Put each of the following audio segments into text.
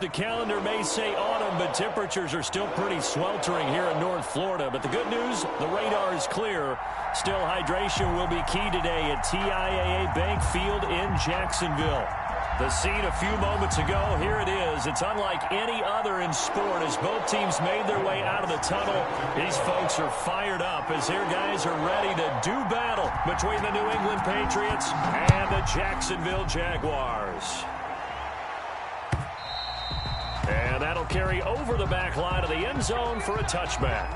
The calendar may say autumn, but temperatures are still pretty sweltering here in North Florida. But the good news, the radar is clear. Still, hydration will be key today at TIAA Bank Field in Jacksonville. The scene a few moments ago, here it is. It's unlike any other in sport as both teams made their way out of the tunnel. These folks are fired up as their guys are ready to do battle between the New England Patriots and the Jacksonville Jaguars. And that'll carry over the back line of the end zone for a touchback.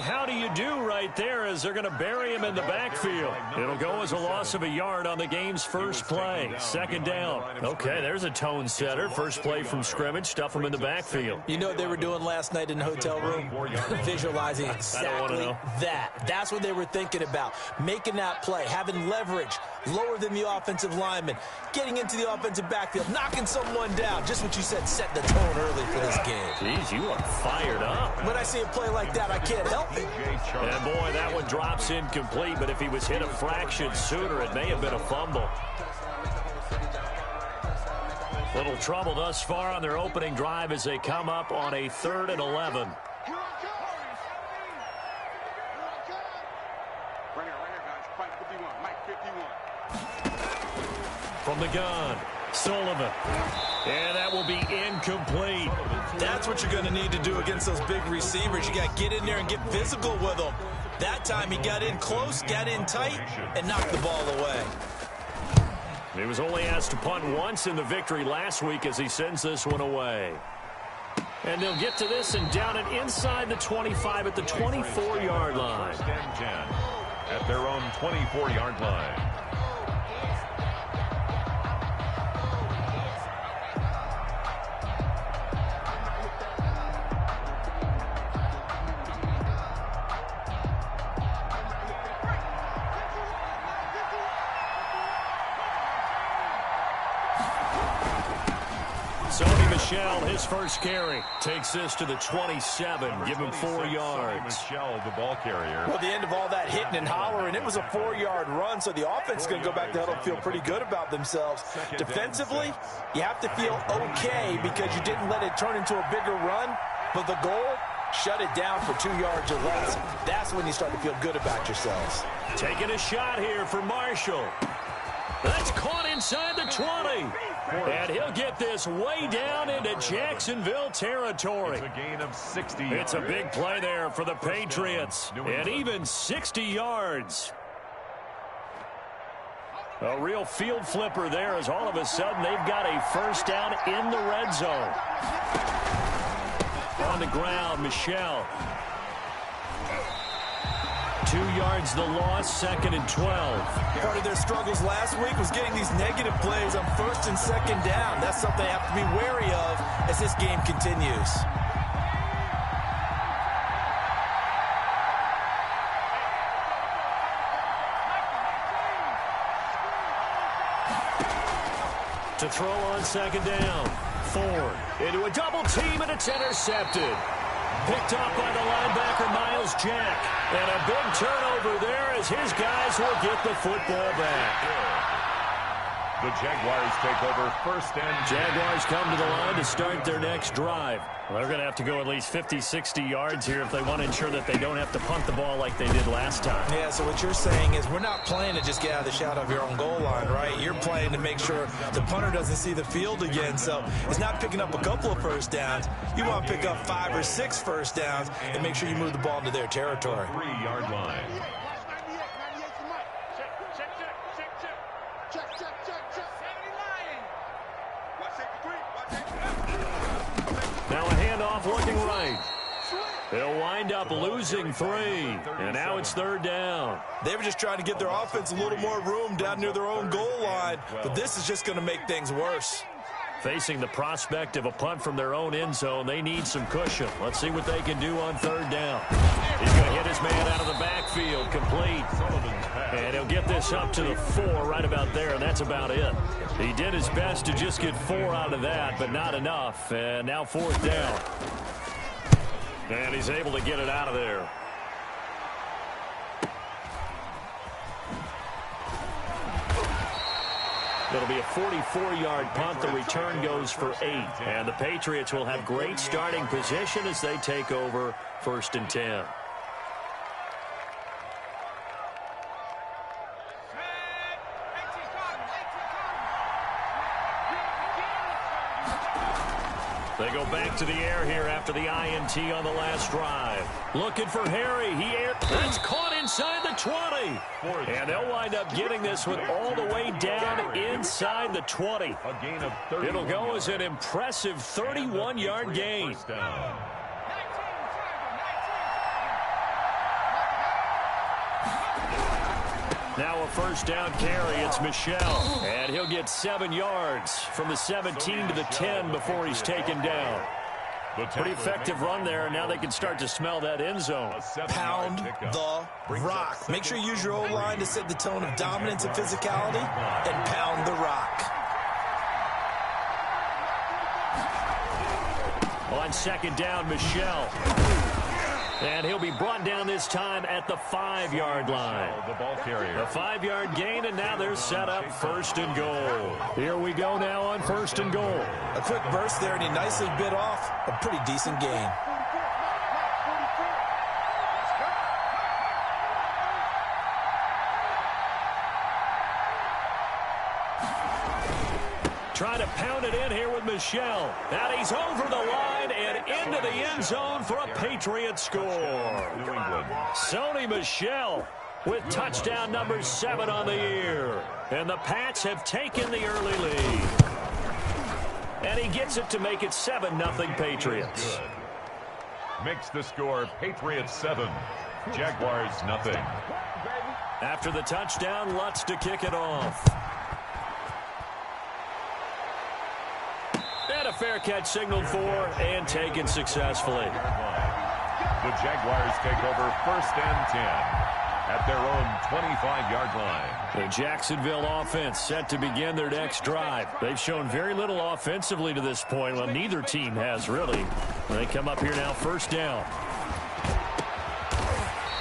How do you do right there as they're going to bury him in the backfield. It'll go as a loss of a yard on the game's first play. Second down. Okay, there's a tone setter. First play from scrimmage. Stuff him in the backfield. You know what they were doing last night in the hotel room? Visualizing exactly that. That's what they were thinking about. Making that play, having leverage, lower than the offensive lineman, getting into the offensive backfield, knocking someone down. Just what you said, set the tone early for this game. Jeez, you are fired up. When I see a play like that, I can't help it. And boy, that one drops incomplete, but if he was hit a fraction sooner, it may have been a fumble. Little trouble thus far on their opening drive as they come up on a 3rd and 11. From the gun, Sullivan. And that will be incomplete. That's what you're going to need to do against those big receivers. You got to get in there and get physical with them. That time he got in close, got in tight, and knocked the ball away. He was only asked to punt once in the victory last week as he sends this one away. And they'll get to this and down it inside the 25 at the 24-yard line. At their own 24-yard line. His first carry takes this to the 27. Give him 4 yards. Michelle, the ball carrier. Well, the end of all that hitting and hollering, it was a 4-yard run, so the offense is going to go back to huddle and feel pretty good about themselves. Defensively, you have to feel okay because you didn't let it turn into a bigger run, but the goal, shut it down for 2 yards or less. That's when you start to feel good about yourselves. Taking a shot here for Marshall. That's caught inside the 20. And he'll get this way down into Jacksonville territory. It's a gain of 60 yards. It's a big play there for the Patriots. And even 60 yards. A real field flipper there as all of a sudden they've got a first down in the red zone. On the ground, Michelle. 2 yards the loss, 2nd and 12. Part of their struggles last week was getting these negative plays on 1st and 2nd down. That's something they have to be wary of as this game continues. To throw on 2nd down. Ford into a double team, and it's intercepted. Picked up by the linebacker, Miles Jack. And a big turnover there as his guys will get the football back. The Jaguars take over 1st and 10. Jaguars come to the line to start their next drive. Well, they're going to have to go at least 50, 60 yards here if they want to ensure that they don't have to punt the ball like they did last time. Yeah, so what you're saying is we're not playing to just get out of the shadow of your own goal line, right? You're playing to make sure the punter doesn't see the field again. So it's not picking up a couple of first downs. You want to pick up 5 or 6 first downs and make sure you move the ball into their territory. 3-yard line. Now a handoff looking right. They'll wind up losing 3. And now it's 3rd down. They were just trying to get their offense a little more room down near their own goal line. But this is just going to make things worse. Facing the prospect of a punt from their own end zone, they need some cushion. Let's see what they can do on 3rd down. He's going to hit his man out of the backfield. backfield, complete. And he'll get this up to the 4 right about there, and that's about it. He did his best to just get 4 out of that, but not enough. And now 4th down. And he's able to get it out of there. It'll be a 44-yard punt. The return goes for 8. And the Patriots will have great starting position as they take over 1st and 10. They go back to the air here after the INT on the last drive. Looking for Harry. He aired. It's caught inside the 20. And they'll wind up getting this one all the way down inside the 20. It'll go as an impressive 31-yard gain. Now a 1st down carry. It's Michel. And he'll get 7 yards from the 17 to the 10 before he's taken down. Pretty effective run there. Now they can start to smell that end zone. Pound the rock. Make sure you use your O-line to set the tone of dominance and physicality, and pound the rock. On 2nd down, Michel. And he'll be brought down this time at the 5-yard line. The ball carrier. A 5-yard gain, and now they're set up 1st and goal. Here we go now on 1st and goal. A quick burst there, and he nicely bit off a pretty decent gain. Trying to pound it in here with Michel. And he's over the line and into the end zone for a Patriot score. New England. Sony Michel with touchdown number 7 on the year. And the Pats have taken the early lead. And he gets it to make it 7-0 Patriots. Makes the score Patriots 7, Jaguars 0. After the touchdown, Lutz to kick it off. And a fair catch signaled for and taken successfully. The Jaguars take over 1st and 10 at their own 25-yard line. The Jacksonville offense set to begin their next drive. They've shown very little offensively to this point. Well, neither team has really. They come up here now 1st down.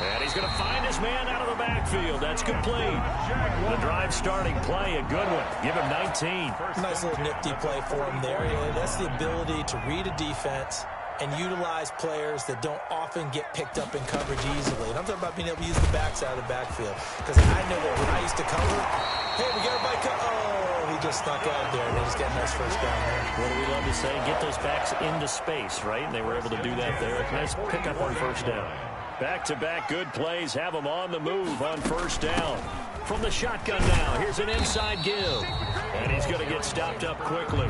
And he's going to find his man out of the backfield. That's complete. The drive starting play, a good one. Give him 19. Nice little nifty play for him there. Yeah, that's the ability to read a defense and utilize players that don't often get picked up in coverage easily. And I'm talking about being able to use the backs out of the backfield. Because I know that when I used to cover, hey, we got a bike. Oh, he just snuck out there, and they just got a nice 1st down there. What do we love to say? Get those backs into space, right? And they were able to do that there. Nice pickup on 1st down. Back-to-back good plays have him on the move on 1st down. From the shotgun now, here's an inside give. And he's going to get stopped up quickly.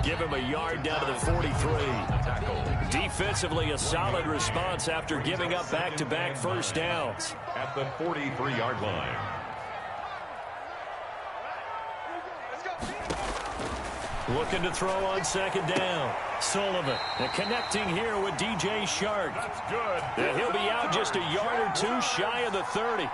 Give him a yard down to the 43. Defensively, a solid response after giving up back-to-back 1st downs. At the 43-yard line. Looking to throw on 2nd down. Sullivan. And connecting here with DJ Shark. That's good. And he'll be out just a yard or 2 shy of the 30.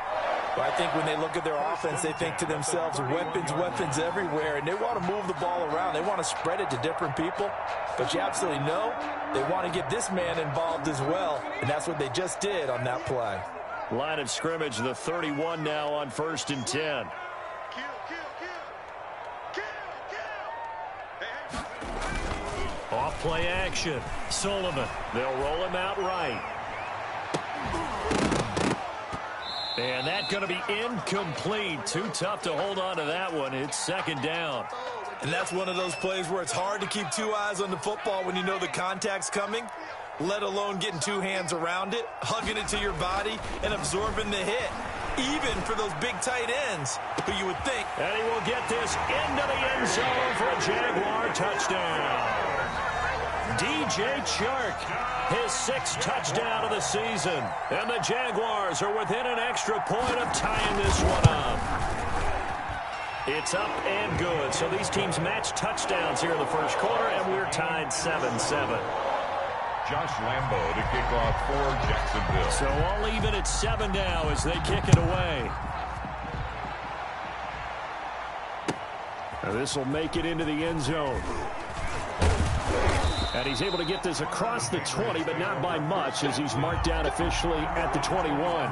But I think when they look at their offense, they think to themselves, weapons everywhere, and they want to move the ball around. They want to spread it to different people. But you absolutely know they want to get this man involved as well, and that's what they just did on that play. Line of scrimmage, the 31 now on 1st and 10. Off play action. Sullivan. They'll roll him out right. And that's going to be incomplete. Too tough to hold on to that one. It's 2nd down. And that's one of those plays where it's hard to keep 2 eyes on the football when you know the contact's coming, let alone getting 2 hands around it, hugging it to your body, and absorbing the hit. Even for those big tight ends, who you would think. And he will get this into the end zone for a Jaguar touchdown. DJ Chark, his 6th touchdown of the season. And the Jaguars are within an extra point of tying this one up. It's up and good. So these teams match touchdowns here in the 1st quarter, and we're tied 7-7. Josh Lambo to kick off for Jacksonville. So all even at 7 now as they kick it away. This will make it into the end zone. And he's able to get this across the 20, but not by much as he's marked down officially at the 21.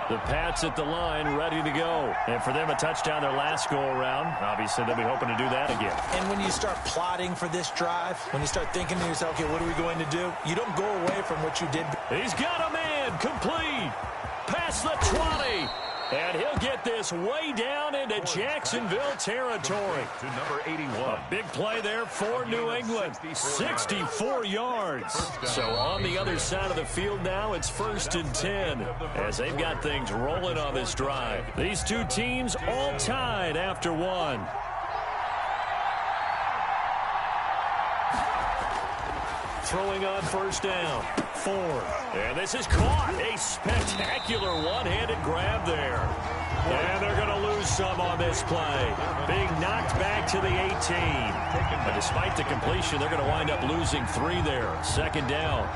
The Pats at the line, ready to go. And for them, a touchdown their last go-around. Obviously, they'll be hoping to do that again. And when you start plotting for this drive, when you start thinking to yourself, okay, what are we going to do? You don't go away from what you did. He's got a man, complete, past the 20. And he'll get this way down into Jacksonville territory. To number 81. A big play there for New England. 64 yards. So on the other side of the field now, it's 1st and 10 as they've got things rolling on this drive. These two teams all tied after one. Throwing on 1st down. Ford. And this is caught. A spectacular one-handed grab there. And they're going to lose some on this play. Being knocked back to the 18. But despite the completion, they're going to wind up losing 3 there. 2nd down.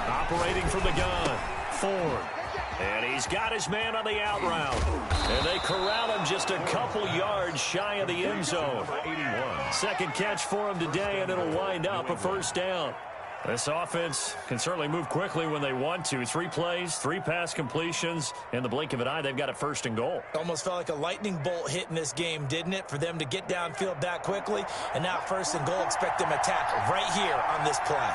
Operating from the gun. Ford. And he's got his man on the out route. And they corral him just a couple yards shy of the end zone. 81. Second catch for him today, and it'll wind up a 1st down. This offense can certainly move quickly when they want to. 3 plays, 3 pass completions. In the blink of an eye, they've got a 1st and goal. Almost felt like a lightning bolt hit in this game, didn't it? For them to get downfield that quickly. And now 1st and goal, expect them to tackle right here on this play.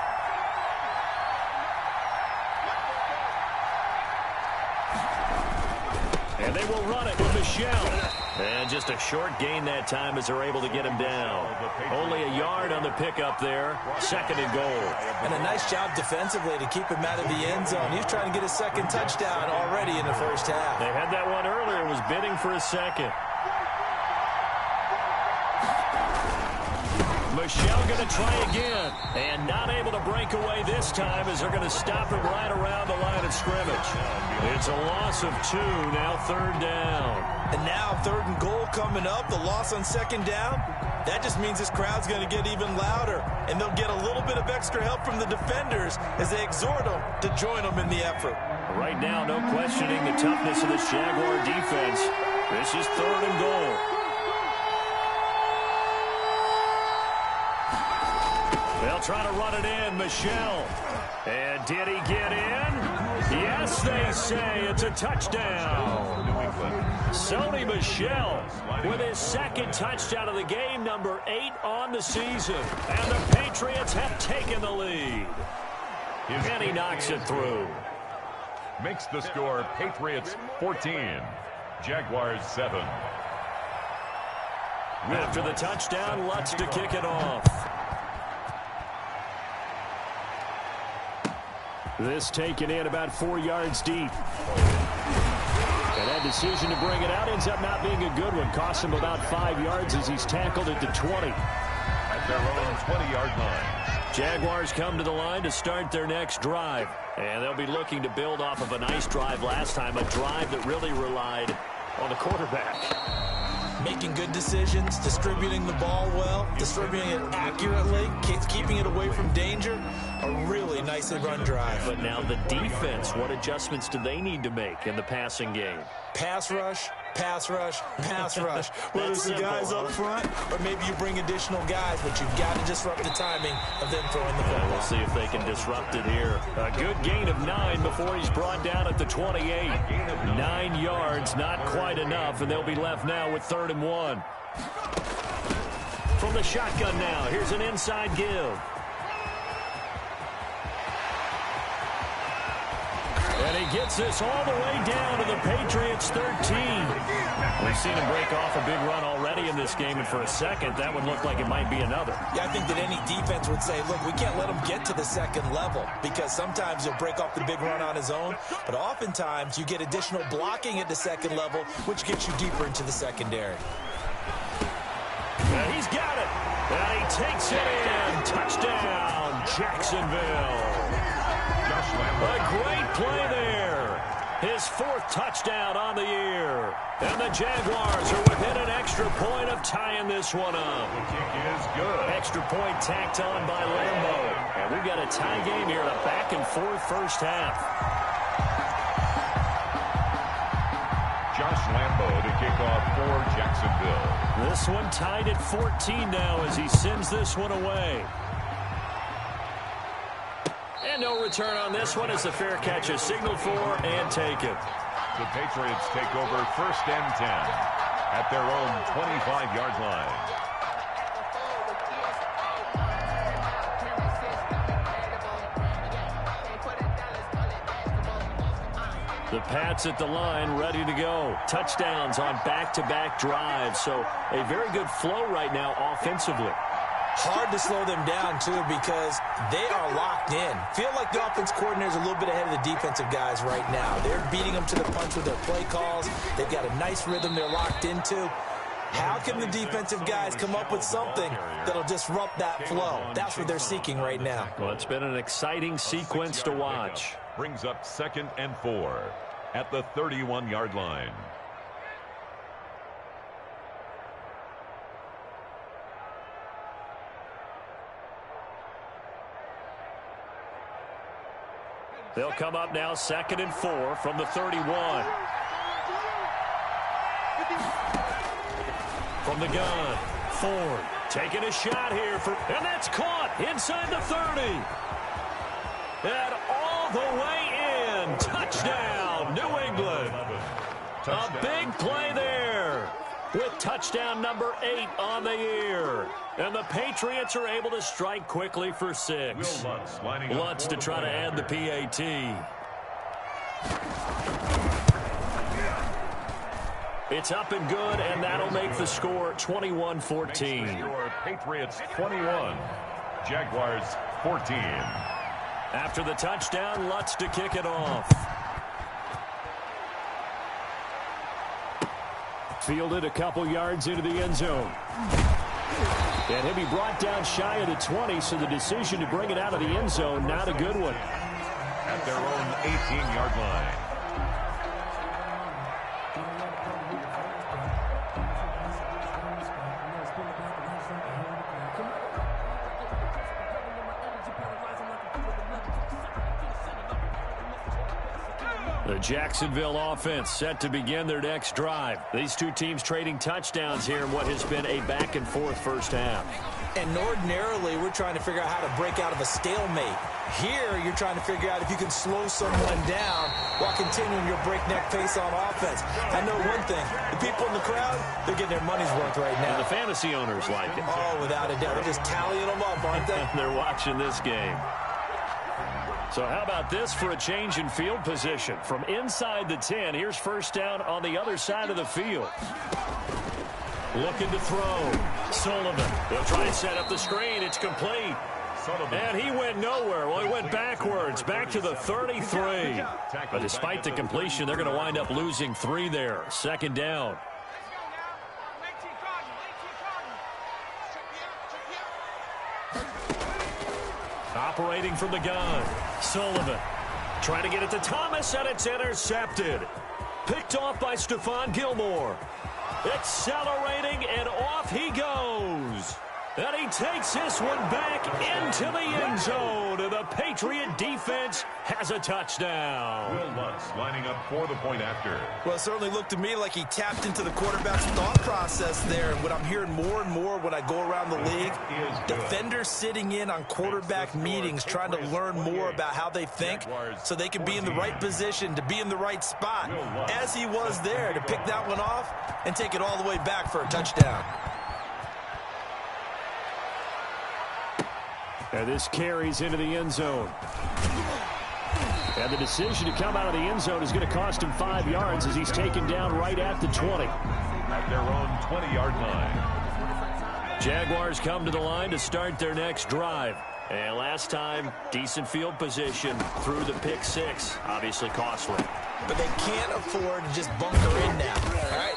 And they will run it with Michelle. And just a short gain that time as they're able to get him down. Only a yard on the pickup there. 2nd and goal. And a nice job defensively to keep him out of the end zone. He's trying to get his 2nd touchdown already in the 1st half. They had that one earlier. Was bidding for a 2nd. Michelle going to try again. And not able to break away this time as they're going to stop him right around the line of scrimmage. It's a loss of 2, now 3rd down. And now 3rd and goal coming up. The loss on 2nd down. That just means this crowd's going to get even louder. And they'll get a little bit of extra help from the defenders as they exhort them to join them in the effort. Right now, no questioning the toughness of this Jaguar defense. This is 3rd and goal. They'll try to run it in, Michelle. And did he get in? Yes, they say it's a touchdown. Sony Michel with his 2nd touchdown of the game, number 8 on the season. And the Patriots have taken the lead. And he knocks it through. Makes the score Patriots 14, Jaguars 7. After the touchdown, Lutz to kick it off. This taken in about 4 yards deep. And that decision to bring it out ends up not being a good one. Costs him about 5 yards as he's tackled at the 20. At their own 20-yard line. Jaguars come to the line to start their next drive. And they'll be looking to build off of a nice drive last time. A drive that really relied on the quarterback. Making good decisions, distributing the ball well, distributing it accurately, keeping it away from danger. A really nicely run drive. But now the defense, what adjustments do they need to make in the passing game? Pass rush, pass rush, pass rush. Whether it's the guys up front or maybe you bring additional guys, but you've got to disrupt the timing of them throwing the football. We'll see if they can disrupt it here. A good gain of 9 before he's brought down at the 28. 9 yards, not quite enough, and they'll be left now with 3rd and 1. From the shotgun now, here's an inside give. And he gets this all the way down to the Patriots 13. We've seen him break off a big run already in this game, and for a second, that would look like it might be another. Yeah, I think that any defense would say, look, we can't let him get to the 2nd level because sometimes he'll break off the big run on his own, but oftentimes you get additional blocking at the 2nd level, which gets you deeper into the secondary. He's got it. And he takes it in. Touchdown, Jacksonville. A great play there. His 4th touchdown on the year. And the Jaguars are within an extra point of tying this one up. The kick is good. Extra point tacked on by Lambo. And we've got a tie game here in a back-and-forth first half. Josh Lambo to kick off for Jacksonville. This one tied at 14 now as he sends this one away. And no return on this one as the fair catch is signaled for and taken. The Patriots take over 1st and 10 at their own 25-yard line. The Pats at the line, ready to go. Touchdowns on back-to-back drives, so a very good flow right now offensively. Hard to slow them down, too, because they are locked in. Feel like the offense coordinator is a little bit ahead of the defensive guys right now. They're beating them to the punch with their play calls. They've got a nice rhythm they're locked into. How can the defensive guys come up with something that'll disrupt that flow? That's what they're seeking right now. Well, it's been an exciting sequence to watch. Brings up 2nd and 4 at the 31-yard line. They'll come up now 2nd and 4 from the 31. From the gun, Ford taking a shot here, and that's caught inside the 30. And all the way in. Touchdown, New England. A big play there with touchdown number 8 on the year. And the Patriots are able to strike quickly for 6. Lutz to try to add the PAT. It's up and good, and that'll make the score 21-14. Patriots 21, Jaguars 14. After the touchdown, Lutz to kick it off. Fielded a couple yards into the end zone. And he'll be brought down shy of the 20, so the decision to bring it out of the end zone, not a good one. At their own 18-yard line. The Jacksonville offense set to begin their next drive. These two teams trading touchdowns here in what has been a back-and-forth first half. And ordinarily, we're trying to figure out how to break out of a stalemate. Here, you're trying to figure out if you can slow someone down while continuing your breakneck pace on offense. I know one thing. The people in the crowd, they're getting their money's worth right now. And the fantasy owners like it. Oh, without a doubt. They're just tallying them up, aren't they? They're watching this game. So how about this for a change in field position? From inside the 10, here's first down on the other side of the field. Looking to throw. Sullivan. They'll try and set up the screen. It's complete. And he went nowhere. Well, he went backwards, back to the 33. But despite the completion, they're going to wind up losing 3 there. Second down. Operating from the gun. Sullivan trying to get it to Thomas, and it's intercepted. Picked off by Stephon Gilmore. Accelerating, and off he goes. And he takes this one back into the end zone. And the Patriot defense has a touchdown. Will Lutz lining up for the point after. Well, it certainly looked to me like he tapped into the quarterback's thought process there. And what I'm hearing more and more when I go around the league, defenders sitting in on quarterback meetings trying to learn more about how they think so they can be in the right position to be in the right spot. As he was there to pick that one off and take it all the way back for a touchdown. And this carries into the end zone. And the decision to come out of the end zone is going to cost him 5 yards as he's taken down right at the 20. At their own 20-yard line. Jaguars come to the line to start their next drive. And last time, decent field position through the pick 6. Obviously costly. But they can't afford to just bunker in now. All right?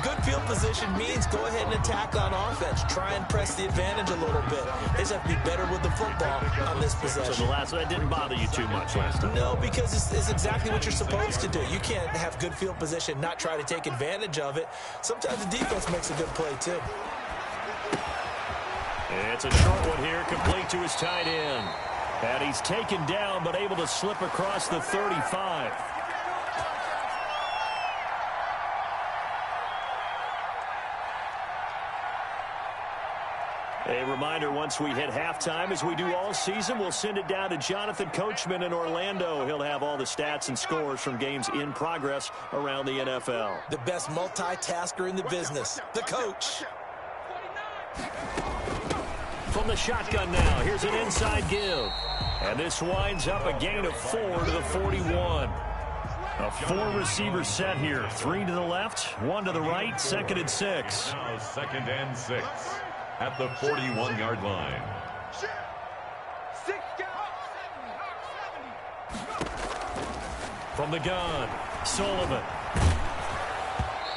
Good field position means go ahead and attack on offense. Try and press the advantage a little bit. They just have to be better with the football on this possession. So that didn't bother you too much last time? No, because it's exactly what you're supposed to do. You can't have good field position, not try to take advantage of it. Sometimes the defense makes a good play, too. It's a short one here, complete to his tight end. And he's taken down, but able to slip across the 35. A reminder, once we hit halftime, as we do all season, we'll send it down to Jonathan Coachman in Orlando. He'll have all the stats and scores from games in progress around the NFL. The best multitasker in the business, the coach. From the shotgun now, here's an inside give. And this winds up a gain of 4 to the 41. A 4-receiver set here. 3 to the left, 1 to the right, 2nd and 6. Now 2nd and 6 at the 41-yard line. From the gun, Sullivan.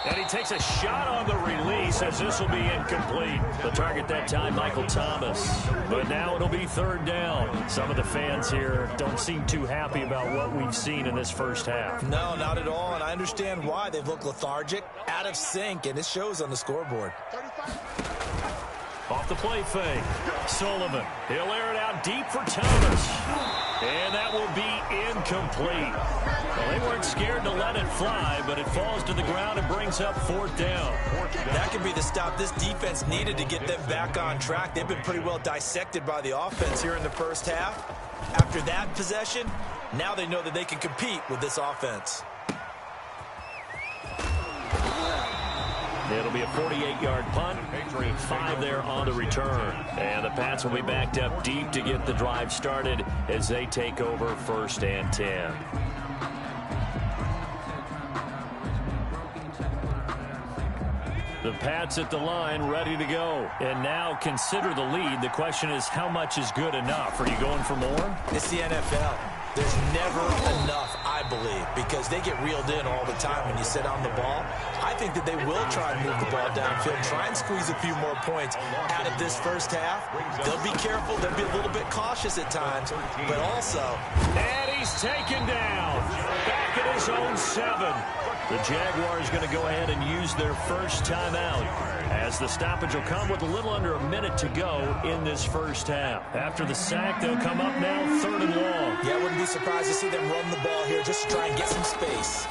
And he takes a shot on the release as this will be incomplete. The target that time, Michael Thomas. But now it'll be 3rd down. Some of the fans here don't seem too happy about what we've seen in this first half. No, not at all, and I understand why. They've looked lethargic, out of sync, and it shows on the scoreboard. Off the play fake, Sullivan. He'll air it out deep for Thomas. And that will be incomplete. Well, they weren't scared to let it fly, but it falls to the ground and brings up 4th down. That could be the stop this defense needed to get them back on track. They've been pretty well dissected by the offense here in the first half. After that possession, now they know that they can compete with this offense. It'll be a 48-yard punt. 5 there on the return. And the Pats will be backed up deep to get the drive started as they take over 1st and 10. The Pats at the line, ready to go. And now consider the lead. The question is, how much is good enough? Are you going for more? It's the NFL. There's never enough, I believe, because they get reeled in all the time when you sit on the ball. I think that they will try and move the ball downfield, try and squeeze a few more points out of this first half. They'll be careful. They'll be a little bit cautious at times, but also... And he's taken down. Back at his own 7. The Jaguars going to go ahead and use their first timeout, as the stoppage will come with a little under a minute to go in this first half. After the sack, they'll come up now 3rd and long. Yeah, I wouldn't be surprised to see them run the ball here just to try and get some space.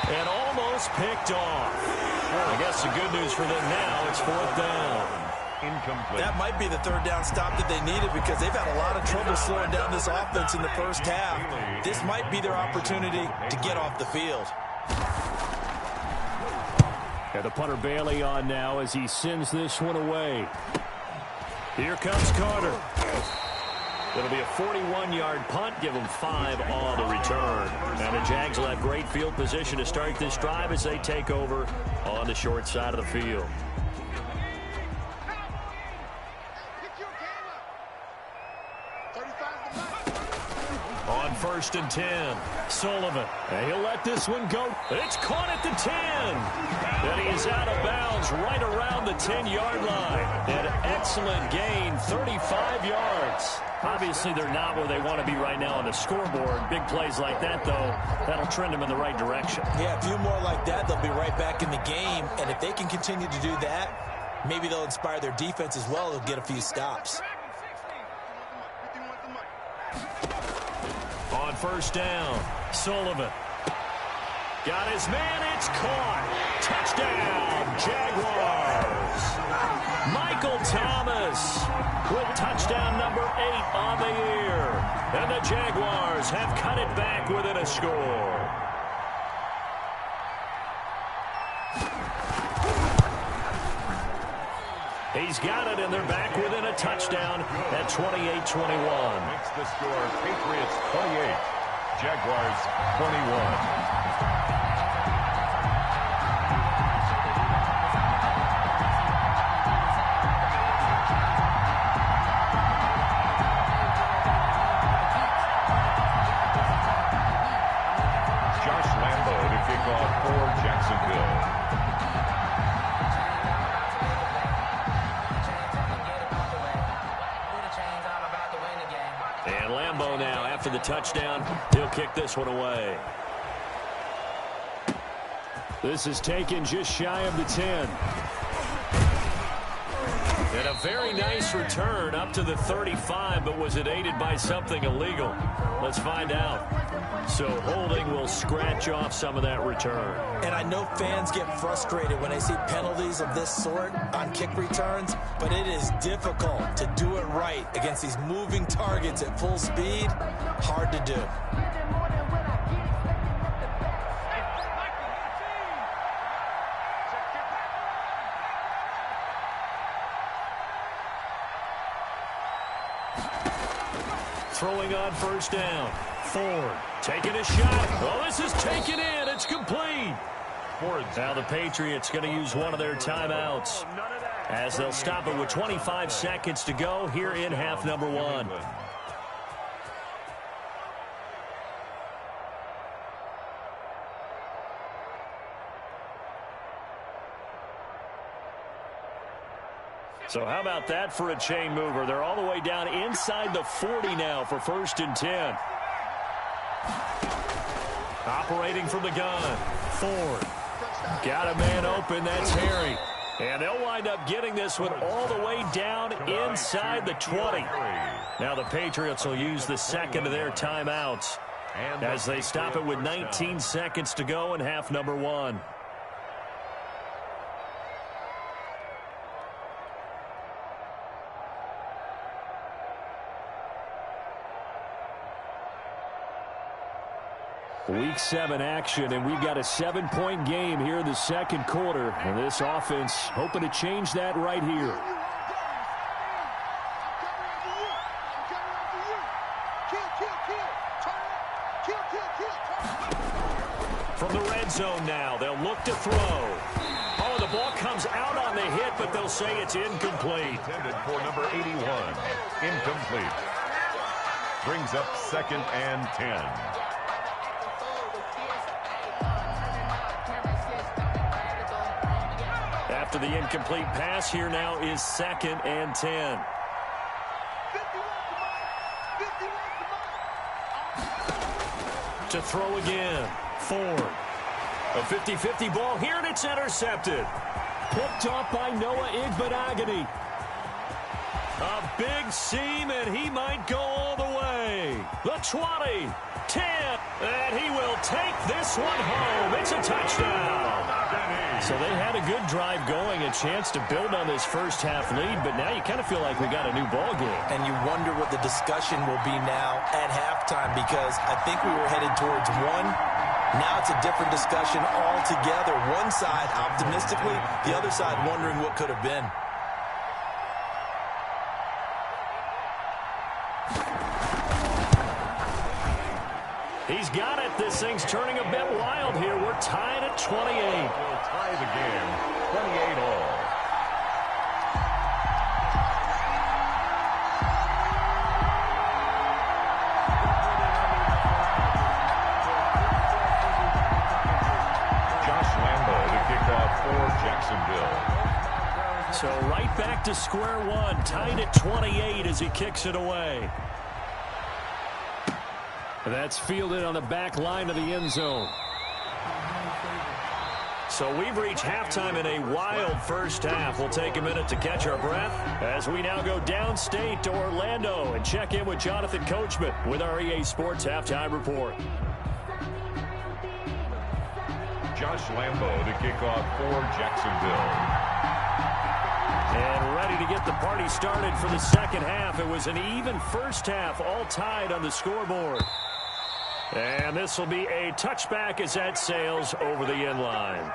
And almost picked off. I guess the good news for them now, it's 4th down. Incomplete. That might be the 3rd down stop that they needed, because they've had a lot of trouble slowing down this offense in the first half. This might be their opportunity to get off the field. And the punter Bailey on now as he sends this one away. Here comes Carter. It'll be a 41-yard punt. Give them 5 on the return. And the Jags will have great field position to start this drive as they take over on the short side of the field. On 1st and 10, Sullivan. And he'll let this one go. It's caught at the 10. And he's out of bounds right around the 10-yard line. An excellent gain, 35 yards. Obviously, they're not where they want to be right now on the scoreboard. Big plays like that, though, that'll trend them in the right direction. Yeah, a few more like that, they'll be right back in the game. And if they can continue to do that, maybe they'll inspire their defense as well. They'll get a few stops. On 1st down, Sullivan. Got his man, it's caught. Touchdown, Jaguars. Michael Thomas with touchdown number 8 on the year. And the Jaguars have cut it back within a score. He's got it, and they're back within a touchdown at 28-21. Makes the score Patriots 28, Jaguars 21. for the touchdown. He'll kick this one away. This is taken just shy of the 10. And a very nice return up to the 35, but was it aided by something illegal? Let's find out. So holding will scratch off some of that return. And I know fans get frustrated when they see penalties of this sort on kick returns, but it is difficult to do it right against these moving targets at full speed. Hard to do. Throwing on first down. Ford taking a shot. Well, this is taken in. It's complete. Now the Patriots going to use one of their timeouts as they'll stop it with 25 seconds to go here in half number 1. So how about that for a chain mover? They're all the way down inside the 40 now for 1st and 10. Operating from the gun. Ford. Got a man open. That's Harry. And they'll wind up getting this one all the way down inside the 20. Now the Patriots will use the second of their timeouts as they stop it with 19 seconds to go in half number 1. Week 7 action, and we've got a 7-point game here in the second quarter. And this offense hoping to change that right here. From the red zone now, they'll look to throw. Oh, the ball comes out on the hit, but they'll say it's incomplete. Intended for number 81. Incomplete. Brings up 2nd and 10. After the incomplete pass, here now is 2nd and 10. To throw again. Ford. A 50-50 ball here, and it's intercepted. Picked off by Noah Igbenogany. A big seam, and he might go all the way. The 20, 10, and he will take this one home. It's a touchdown. So they had a good drive going, a chance to build on this first half lead, but now you kind of feel like we got a new ball game. And you wonder what the discussion will be now at halftime, because I think we were headed towards one. Now it's a different discussion altogether. One side optimistically, the other side wondering what could have been. He's got it. This thing's turning a bit wild here. We're tied at 28. We'll tie the game, 28 all. Josh Lambo to kick off for Jacksonville. So right back to square one, tied at 28 as he kicks it away. That's fielded on the back line of the end zone. So we've reached halftime in a wild first half. We'll take a minute to catch our breath as we now go downstate to Orlando and check in with Jonathan Coachman with our EA Sports Halftime Report. Josh Lambo to kick off for Jacksonville. And ready to get the party started for the second half. It was an even first half, all tied on the scoreboard. And this will be a touchback as that sails over the end line.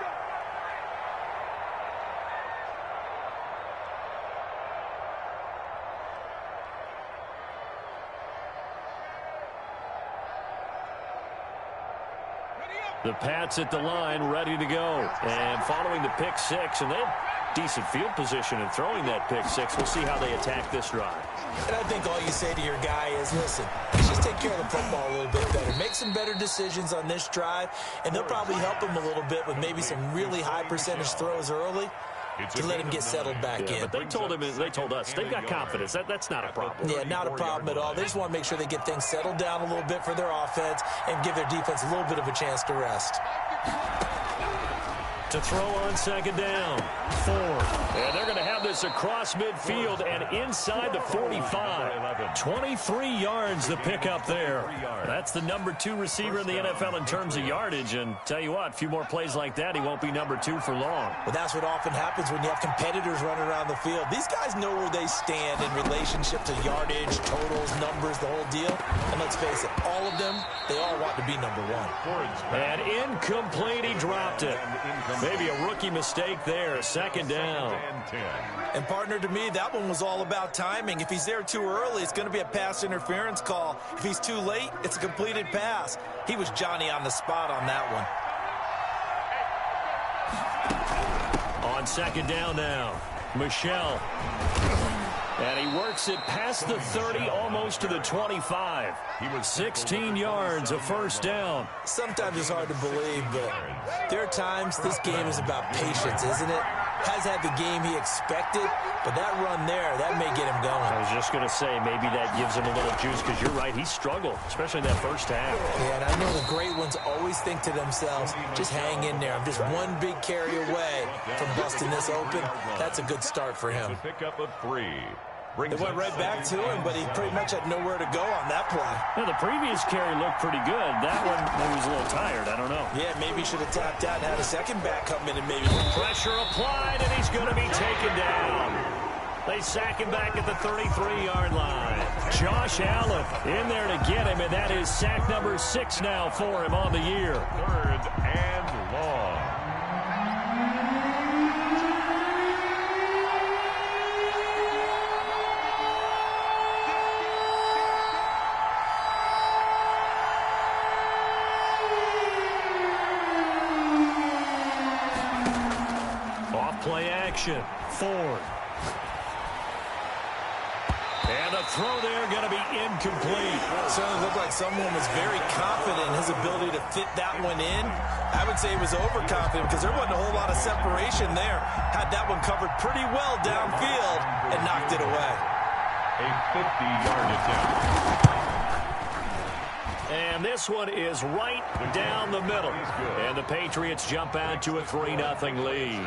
The Pats at the line, ready to go. And following the pick six, and they have decent field position in throwing that pick six. We'll see how they attack this drive. And I think all you say to your guy is, listen, let's just take care of the football a little bit better. Make some better decisions on this drive, and they'll probably help him a little bit with maybe some really high percentage throws early. to let him get settled back in. But they told us they've got confidence. That's not a problem. Yeah, not a problem at all. They just want to make sure they get things settled down a little bit for their offense and give their defense a little bit of a chance to rest. To throw on second down, Ford. And they're going to have this across midfield and inside the 45. 23 yards the pickup there. That's the number 2 receiver in the NFL in terms of yardage. And tell you what, a few more plays like that, he won't be number 2 for long. Well, that's what often happens when you have competitors running around the field. These guys know where they stand in relationship to yardage, totals, numbers, the whole deal. And let's face it, all of them, they all want to be number 1. And incomplete, he dropped it. Maybe a rookie mistake there, second down. And partner, to me, that one was all about timing. If he's there too early, it's going to be a pass interference call. If he's too late, it's a completed pass. He was Johnny on the spot on that one. On second down now, Michelle. And he works it past the 30, almost to the 25. He was 16 yards, a first down. Sometimes it's hard to believe, but there are times this game is about patience, isn't it? Has had the game he expected, but that run there, that may get him going. I was just going to say, maybe that gives him a little juice, because you're right, he struggled, especially in that first half. Yeah, and I know the great ones always think to themselves, just hang in there. I'm just one big carry away from busting this open. That's a good start for him. Pick up of 3. It went right back to him, but he pretty much had nowhere to go on that play. Well, the previous carry looked pretty good. That one, he was a little tired. I don't know. Yeah, maybe he should have tapped out and had a second back come in and maybe... Pressure applied, and he's going to be taken down. They sack him back at the 33-yard line. Josh Allen in there to get him, and that is sack number 6 now for him on the year. 3rd and long. Play action, Ford. And the throw there going to be incomplete. Certainly looked like someone was very confident in his ability to fit that one in. I would say he was overconfident because there wasn't a whole lot of separation there. Had that one covered pretty well downfield and knocked it away. A 50-yard attempt. And this one is right down the middle. And the Patriots jump out to a 3-0 lead.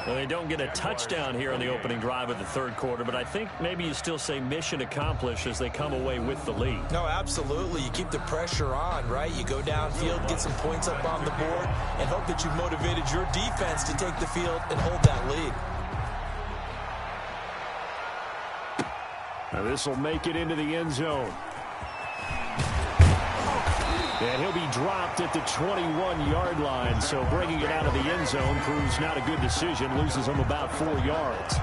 Well, they don't get a touchdown here on the opening drive of the third quarter, but I think maybe you still say mission accomplished as they come away with the lead. No, absolutely. You keep the pressure on, right? You go downfield, get some points up on the board, and hope that you motivated your defense to take the field and hold that lead. Now this will make it into the end zone. And he'll be dropped at the 21-yard line, so bringing it out of the end zone proves not a good decision, loses him about 4 yards.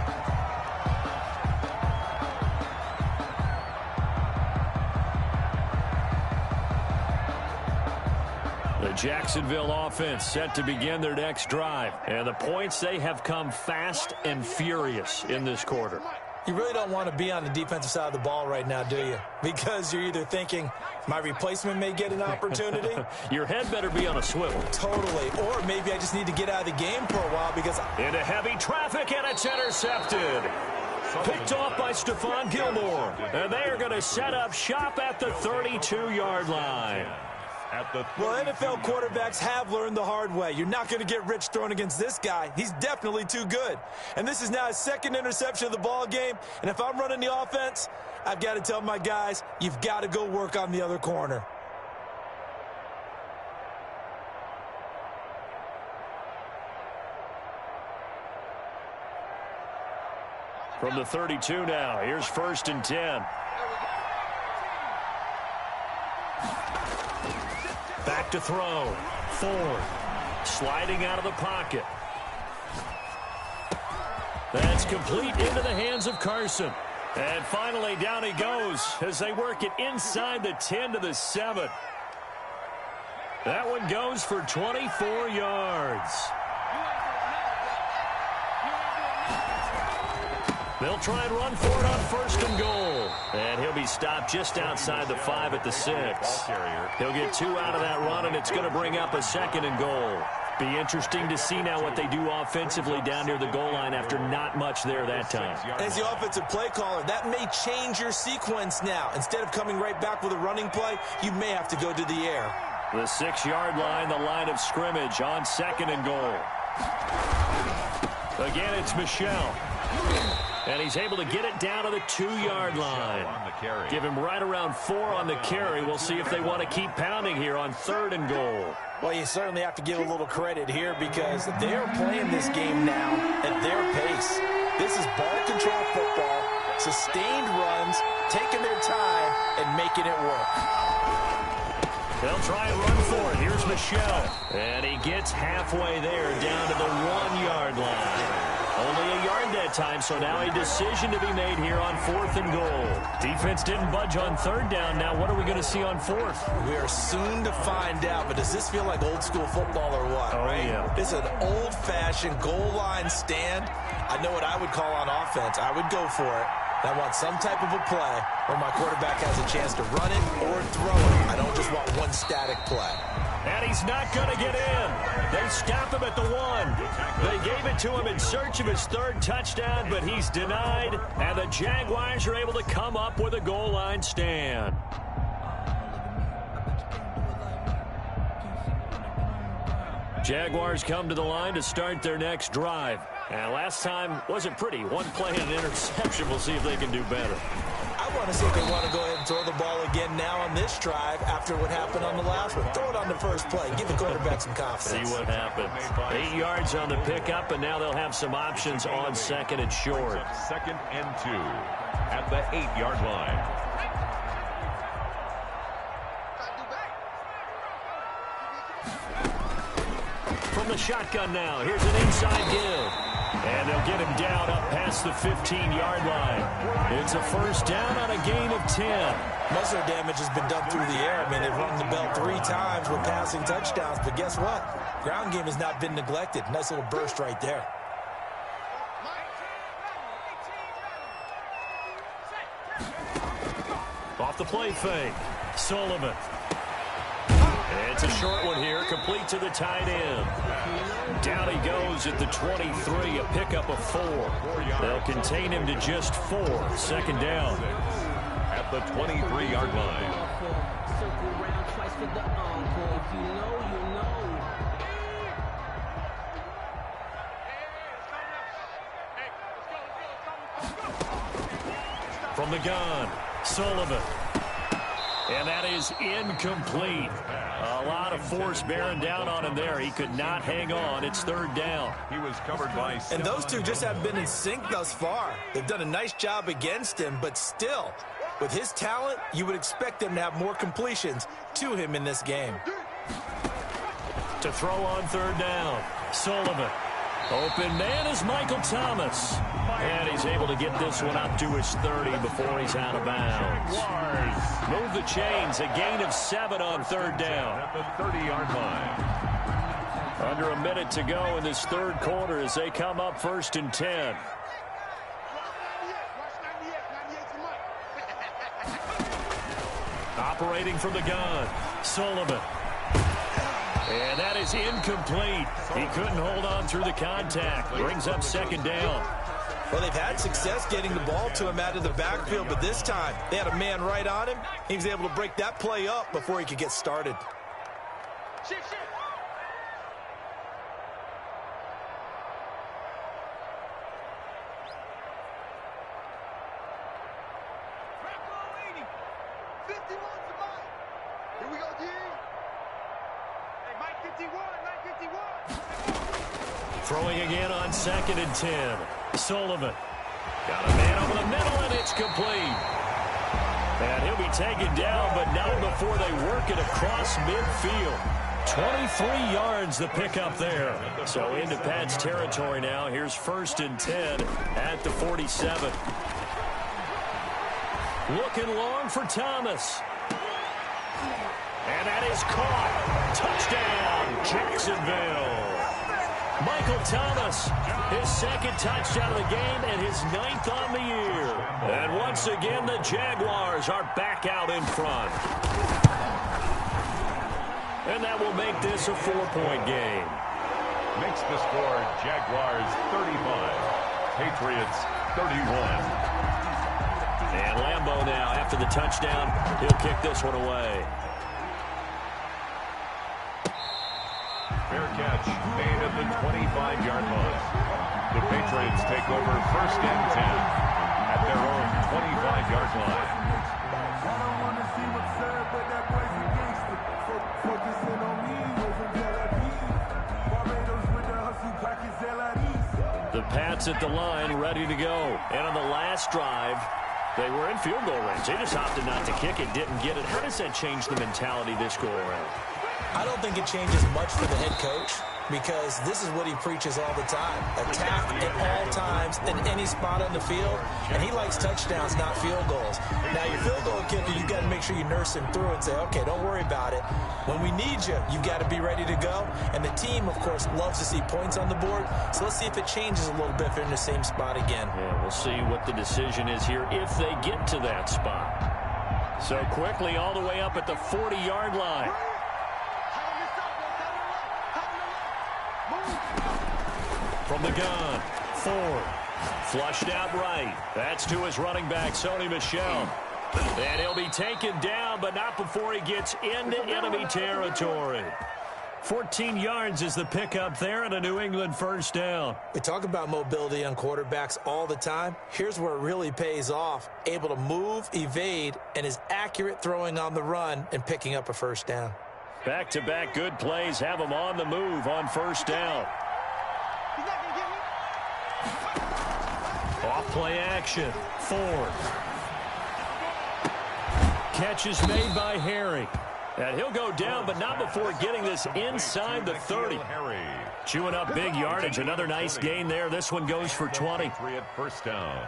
The Jacksonville offense set to begin their next drive, and the points, they have come fast and furious in this quarter. You really don't want to be on the defensive side of the ball right now, do you? Because you're either thinking, my replacement may get an opportunity. Your head better be on a swivel. Totally. Or maybe I just need to get out of the game for a while because... Into heavy traffic, and it's intercepted. Picked off by Stephon Gilmore. And they are going to set up shop at the 32-yard line. Well, NFL quarterbacks have learned the hard way. You're not going to get rich throwing against this guy. He's definitely too good. And this is now his second interception of the ball game. And if I'm running the offense, I've got to tell my guys, you've got to go work on the other corner. From the 32 now, here's 1st and 10. Back to throw. Ford sliding out of the pocket. That's complete into the hands of Carson. And finally down he goes as they work it inside the 10 to the 7. That one goes for 24 yards. They'll try and run for it on 1st and goal. And he'll be stopped just outside the 5 at the 6. He'll get 2 out of that run, and it's going to bring up a 2nd and goal. Be interesting to see now what they do offensively down near the goal line after not much there that time. As the offensive play caller, that may change your sequence now. Instead of coming right back with a running play, you may have to go to the air. The 6-yard line, the line of scrimmage on 2nd and goal. Again, it's Michel. And he's able to get it down to the 2-yard line. Give him right around 4 on the carry. We'll see if they want to keep pounding here on 3rd and goal. Well, you certainly have to give a little credit here because they're playing this game now at their pace. This is ball control football, sustained runs, taking their time, and making it work. They'll try and run for it. Here's Michel. And he gets halfway there down to the 1-yard line. Only a yard that time, so now a decision to be made here on 4th and goal. Defense didn't budge on 3rd down. Now what are we going to see on 4th? We are soon to find out, but does this feel like old school football or what? Oh, right? Yeah. It's an old-fashioned goal line stand. I know what I would call on offense. I would go for it. I want some type of a play where my quarterback has a chance to run it or throw it. I don't just want one static play. And he's not going to get in. They stop him at the 1. They gave it to him in search of his 3rd touchdown, but he's denied. And the Jaguars are able to come up with a goal line stand. Jaguars come to the line to start their next drive. And last time wasn't pretty. 1 play and an interception. We'll see if they can do better. I want to see if they want to go ahead and throw the ball again now on this drive after what happened on the last one. Throw it on the first play. Give the quarterback some confidence. See what happens. 8 yards on the pickup, and now they'll have some options on 2nd and short. 2nd and 2 at the 8-yard line. From the shotgun now, here's an inside give. And they'll get him down up past the 15-yard line. It's a 1st down on a gain of 10. Most of their damage has been done through the air. I mean, they've rung the bell 3 times with passing touchdowns. But guess what? Ground game has not been neglected. Nice little burst right there. Off the play fake. Sullivan. It's a short one here, complete to the tight end. Down he goes at the 23, a pickup of 4. They'll contain him to just 4. 2nd down. At the 23-yard line. From the gun, Sullivan. And that is incomplete. A lot of force bearing down on him there. He could not hang on. It's 3rd down. He was covered by... And those two just haven't been in sync thus far. They've done a nice job against him, but still, with his talent, you would expect them to have more completions to him in this game. To throw on 3rd down, Sullivan. Open man is Michael Thomas. And he's able to get this one up to his 30 before he's out of bounds. Move the chains, a gain of 7 on 3rd down. At the 30-yard line. Under a minute to go in this 3rd quarter as they come up 1st and 10. Operating from the gun, Sullivan. And that is incomplete. He couldn't hold on through the contact. Brings up 2nd down. Well, they've had success getting the ball to him out of the backfield, but this time they had a man right on him. He was able to break that play up before he could get started. Throwing again on 2nd and 10. Sullivan. Got a man over the middle, and it's complete. And he'll be taken down, but not before they work it across midfield. 23 yards the pickup there. So into Pat's territory now. Here's 1st and 10 at the 47. Looking long for Thomas. And that is caught. Touchdown, Jacksonville. Michael Thomas, his 2nd touchdown of the game and his 9th on the year. And once again, the Jaguars are back out in front. And that will make this a 4-point game. Makes the score Jaguars 35, Patriots 31. And Lambeau now, after the touchdown, he'll kick this one away. Fair catch made at the 25-yard line. The Patriots take over first and 10 at their own 25-yard line. I don't want to see what's said, but that boy's a gangster. Focusing on me, over Barbados with the hustle package, The Pats at the line, ready to go. And on the last drive, they were in field goal range. They just opted not to kick it, didn't get it. How does that change the mentality this go around? I don't think it changes much for the head coach because this is what he preaches all the time. Attack at all times in any spot on the field, and he likes touchdowns, not field goals. Now, your field goal kicker, you've got to make sure you nurse him through and say, okay, don't worry about it. When we need you, you've got to be ready to go. And the team, of course, loves to see points on the board, so let's see if it changes a little bit if they're in the same spot again. Yeah, we'll see what the decision is here if they get to that spot. So quickly all the way up at the 40-yard line. From the gun, Ford, flushed out right. That's to his running back, Sony Michel. And he'll be taken down, but not before he gets into enemy territory. 14 yards is the pickup there and a New England first down. We talk about mobility on quarterbacks all the time. Here's where it really pays off. Able to move, evade, and is accurate throwing on the run and picking up a first down. Back-to-back good plays have him on the move on first down. Off play action. Ford. Catch is made by Harry. And he'll go down, but not before getting this inside the 30. Chewing up big yardage. Another nice gain there. This one goes for 20. First down.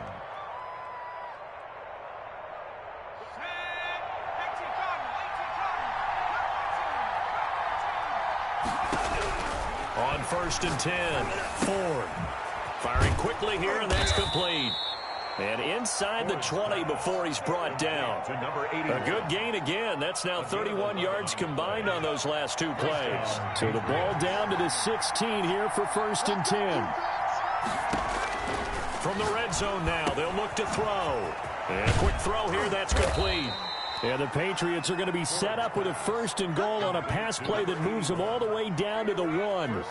On first and 10, Ford. Firing quickly here, and that's complete. And inside the 20 before he's brought down. A good gain again. That's now 31 yards combined on those last two plays. So the ball down to the 16 here for first and 10. From the red zone now, they'll look to throw. And a quick throw here, that's complete. And the Patriots are going to be set up with a first and goal on a pass play that moves them all the way down to the 1.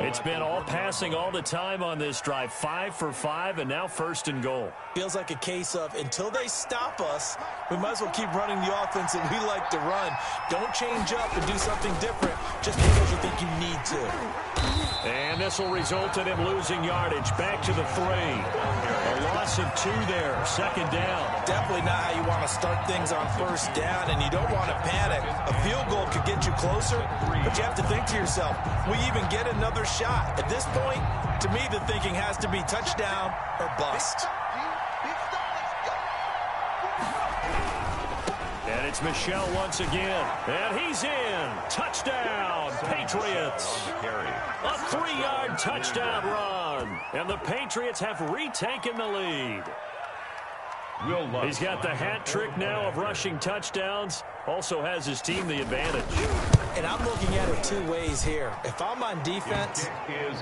It's been all passing all the time on this drive. 5 for 5, and now first and goal. Feels like a case of until they stop us, we might as well keep running the offense that we like to run. Don't change up and do something different just because you think you need to. And this will result in him losing yardage. Back to the 3. A loss of 2 there. Second down. Definitely not how you want to start things on first down, and you don't want to panic. A field goal could get you closer, but you have to think to yourself, we even get another shot. At this point, to me, the thinking has to be touchdown or bust. And it's Michel once again. And he's in. Touchdown, Patriots. A 3-yard touchdown run. And the Patriots have retaken the lead. He's got the hat trick now of rushing touchdowns. Also has his team the advantage. And I'm looking at it two ways here. If I'm on defense,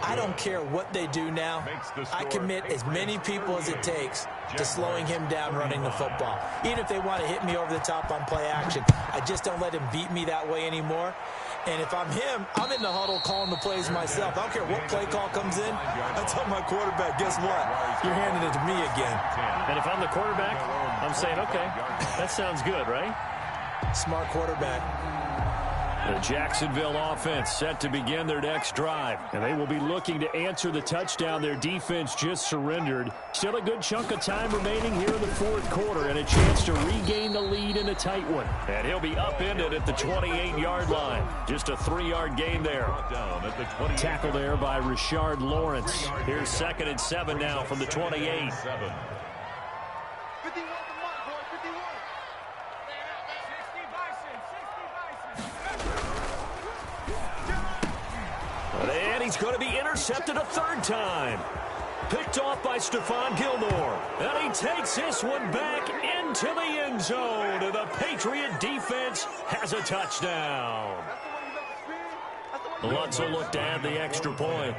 I don't care what they do now. I commit as many people as it takes to slowing him down running the football. Even if they want to hit me over the top on play action, I just don't let him beat me that way anymore. And if I'm him, I'm in the huddle calling the plays myself. I don't care what play call comes in. I tell my quarterback, guess what? You're handing it to me again. And if I'm the quarterback, I'm saying, okay, that sounds good, right? Smart quarterback. The Jacksonville offense set to begin their next drive. And they will be looking to answer the touchdown their defense just surrendered. Still a good chunk of time remaining here in the fourth quarter and a chance to regain the lead in a tight one. And he'll be upended at the 28-yard line. Just a 3-yard gain there. Tackle there by Rashard Lawrence. Here's 2nd and 7 now from the 28. And he's going to be intercepted a third time. Picked off by Stephon Gilmore. And he takes this one back into the end zone. And the Patriot defense has a touchdown. Lutz will look to add the extra point.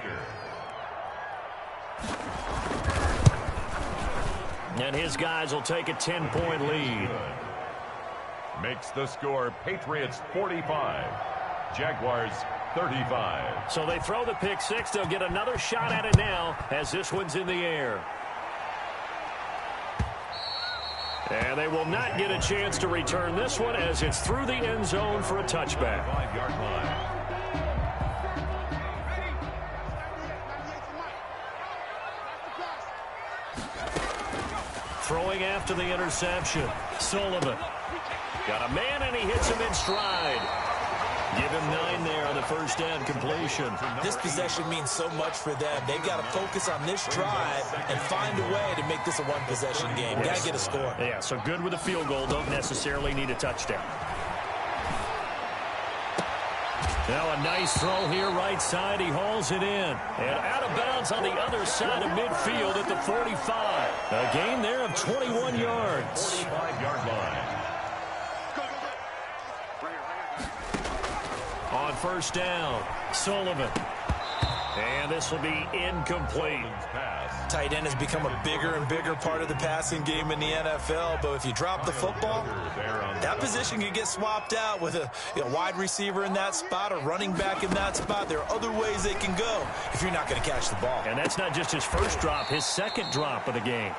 And his guys will take a 10-point lead. Makes the score Patriots 45, Jaguars 35. So they throw the pick six. They'll get another shot at it now as this one's in the air. And they will not get a chance to return this one as it's through the end zone for a touchback. 5-yard line. Throwing after the interception. Sullivan. Got a man, and he hits him in stride. Give him 9 there on the first down completion. This possession means so much for them. They've got to focus on this drive and find a way to make this a one-possession game. Got to get a score. Yeah, so good with a field goal. Don't necessarily need a touchdown. Now a nice throw here, right side. He hauls it in. And out of bounds on the other side of midfield at the 45. A gain there of 21 yards. 5-yard line. On first down, Sullivan. And this will be incomplete. Tight end has become a bigger and bigger part of the passing game in the NFL, but if you drop the football, that position can get swapped out with a wide receiver in that spot, a running back in that spot. There are other ways they can go if you're not going to catch the ball. And that's not just his first drop, his second drop of the game.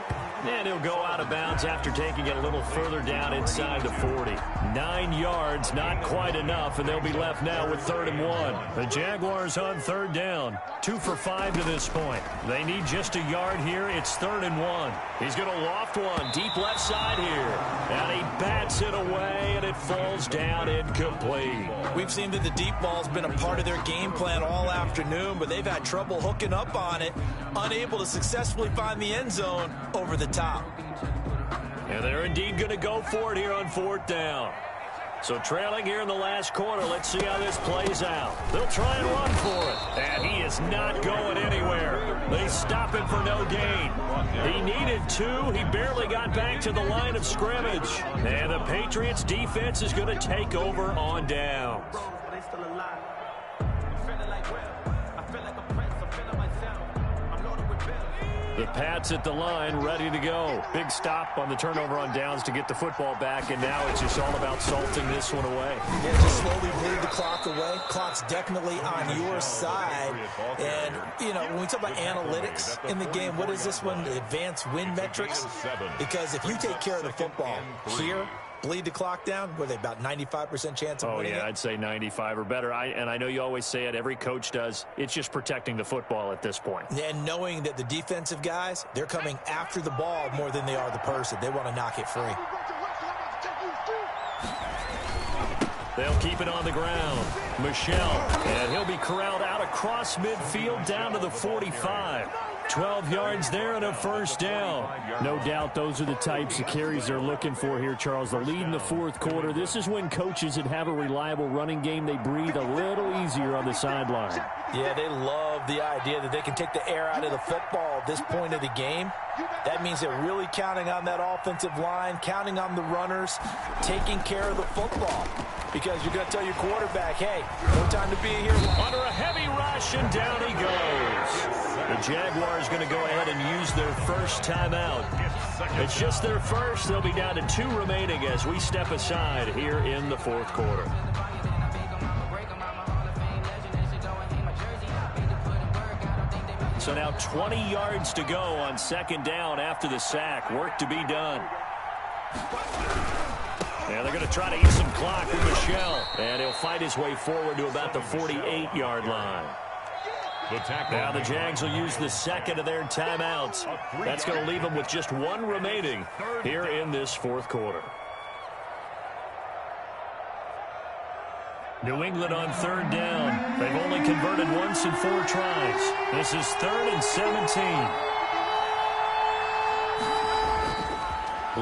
And he'll go out of bounds after taking it a little further down inside the 40. 9 yards, not quite enough, and they'll be left now with 3rd and 1. The Jaguars on 3rd down. 2 for 5 to this point. They need just a yard here. It's 3rd and 1. He's going to loft one deep left side here. And he bats it away, and it falls down incomplete. We've seen that the deep ball's been a part of their game plan all afternoon, but they've had trouble hooking up on it, unable to successfully find the end zone over the top. And they're indeed going to go for it here on 4th down. So trailing here in the last quarter, let's see how this plays out. They'll try and run for it. And he is not going anywhere. They stop him for no gain. He needed 2. He barely got back to the line of scrimmage. And the Patriots defense is going to take over on downs. The Pats at the line, ready to go. Big stop on the turnover on downs to get the football back, and now it's just all about salting this one away. Yeah, just slowly bleed the clock away. Clock's definitely on your side. And, when we talk about analytics in the game, what is this one? Advanced win metrics? Because if you take care of the football here, bleed the clock down, were they about 95% chance of winning it? I'd say 95 or better. And I know you always say it, every coach does. It's just protecting the football at this point. And knowing that the defensive guys, they're coming after the ball more than they are the person. They want to knock it free. They'll keep it on the ground. Michelle, and he'll be corralled out across midfield down to the 45. 12 yards there and a first down. No doubt those are the types of carries they're looking for here, Charles. The lead in the 4th quarter. This is when coaches that have a reliable running game, they breathe a little easier on the sideline. Yeah, they love the idea that they can take the air out of the football at this point of the game. That means they're really counting on that offensive line, counting on the runners, taking care of the football. Because you're going to tell your quarterback, hey, no time to be here. Under a heavy rush, and down he goes. The Jaguars going to go ahead and use their first timeout. It's just their first. They'll be down to 2 remaining as we step aside here in the 4th quarter. So now 20 yards to go on 2nd down after the sack. Work to be done. And they're going to try to eat some clock with Michelle. And he'll fight his way forward to about the 48-yard line. Now the Jags will use the second of their timeouts. That's going to leave them with just 1 remaining here in this 4th quarter. New England on 3rd down. They've only converted once in 4 tries. This is 3rd and 17.